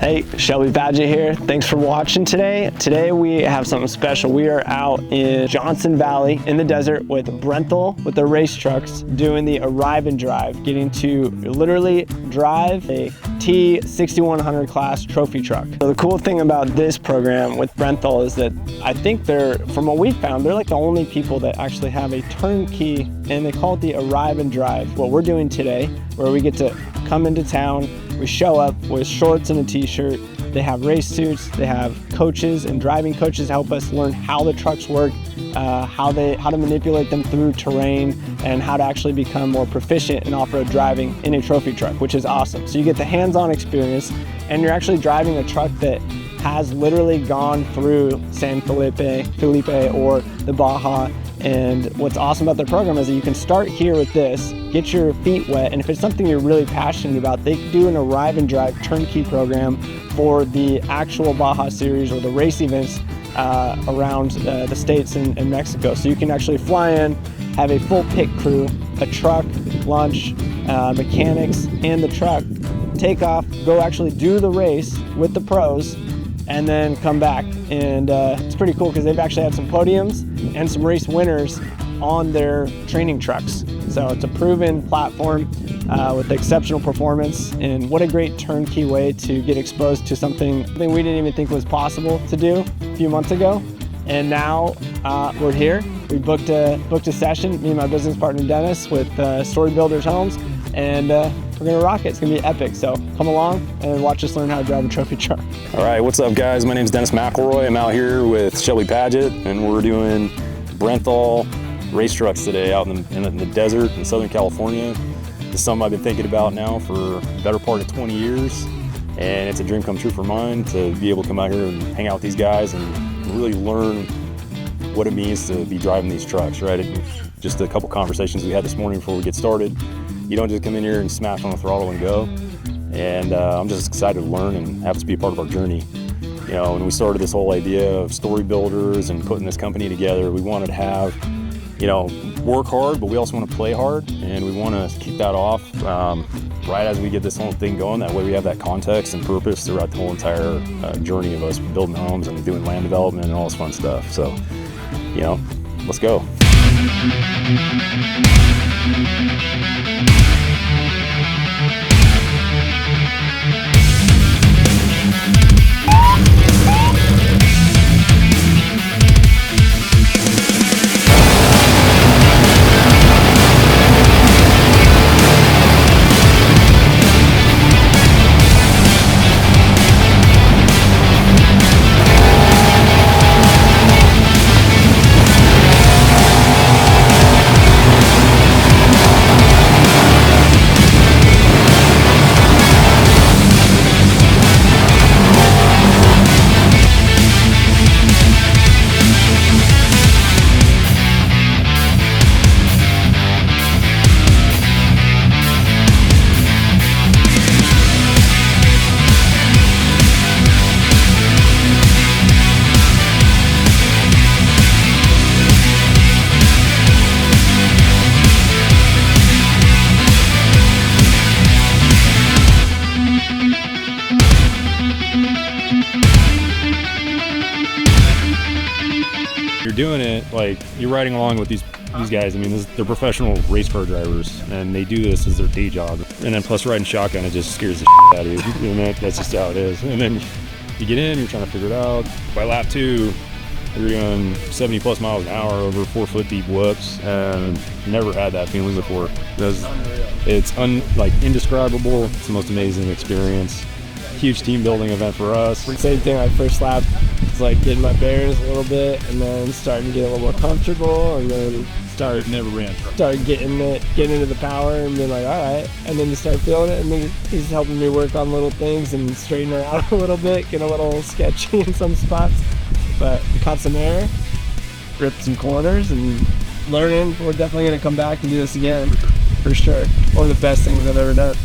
Hey, Shelby Badgett here. Thanks for watching today. Today we have something special. We are out in Johnson Valley in the desert with Brenthel with the race trucks doing the arrive and drive, getting to literally drive a T6100 class trophy truck. So the cool thing about this program with Brenthel is that I think they're, from what we found, they're like the only people that actually have a turnkey, and they call it the arrive and drive. What we're doing today, where we get to come into town, we show up with shorts and a t-shirt. They have race suits, they have coaches and driving coaches help us learn how the trucks work, how to manipulate them through terrain, and how to actually become more proficient in off-road driving in a trophy truck, which is awesome. So you get the hands-on experience, and you're actually driving a truck that has literally gone through San Felipe or the Baja. And what's awesome about their program is that you can start here with this, get your feet wet, and if it's something you're really passionate about, they do an arrive and drive turnkey program for the actual Baja series or the race events around the States and Mexico. So you can actually fly in, have a full pit crew, a truck, lunch, mechanics, and the truck, take off, go actually do the race with the pros, and then come back. And it's pretty cool because they've actually had some podiums and some race winners on their training trucks. So it's a proven platform with exceptional performance, and what a great turnkey way to get exposed to something we didn't even think was possible to do a few months ago. And now we're here. We booked a session, me and my business partner Dennis, with Story Builders Homes, and we're gonna rock it. It's gonna be epic. So come along and watch us learn how to drive a trophy truck. All right, what's up guys? My name's Dennis McElroy. I'm out here with Shelby Badgett, and we're doing Brenthel race trucks today out in the desert in Southern California. It's something I've been thinking about now for the better part of 20 years. And it's a dream come true for mine to be able to come out here and hang out with these guys and really learn what it means to be driving these trucks, right? Just a couple conversations we had this morning before we get started. You don't just come in here and smash on the throttle and go. And I'm just excited to learn and have this be a part of our journey. You know, when we started this whole idea of Story Builders and putting this company together, we wanted to have, you know, work hard, but we also want to play hard, and we want to keep that off right as we get this whole thing going. That way we have that context and purpose throughout the whole entire journey of us building homes and doing land development and all this fun stuff. So, you know, let's go. You're doing it like you're riding along with these guys. I mean, they're professional race car drivers, and they do this as their day job. And then plus riding shotgun, it just scares the shit out of you. You know, that's just how it is. And then you get in, you're trying to figure it out. By lap 2, you're doing 70 plus miles an hour over 4 foot deep whoops, and never had that feeling before. It's indescribable. It's the most amazing experience. Huge team building event for us. Same thing, like first lap, it's like getting my bearings a little bit, and then starting to get a little more comfortable, and then start getting into the power and being like, all right, and then you start feeling it, and then he's helping me work on little things and straighten her out a little bit, get a little sketchy in some spots, but we caught some air, ripped some corners, and learning. We're definitely going to come back and do this again, for sure. One of the best things I've ever done.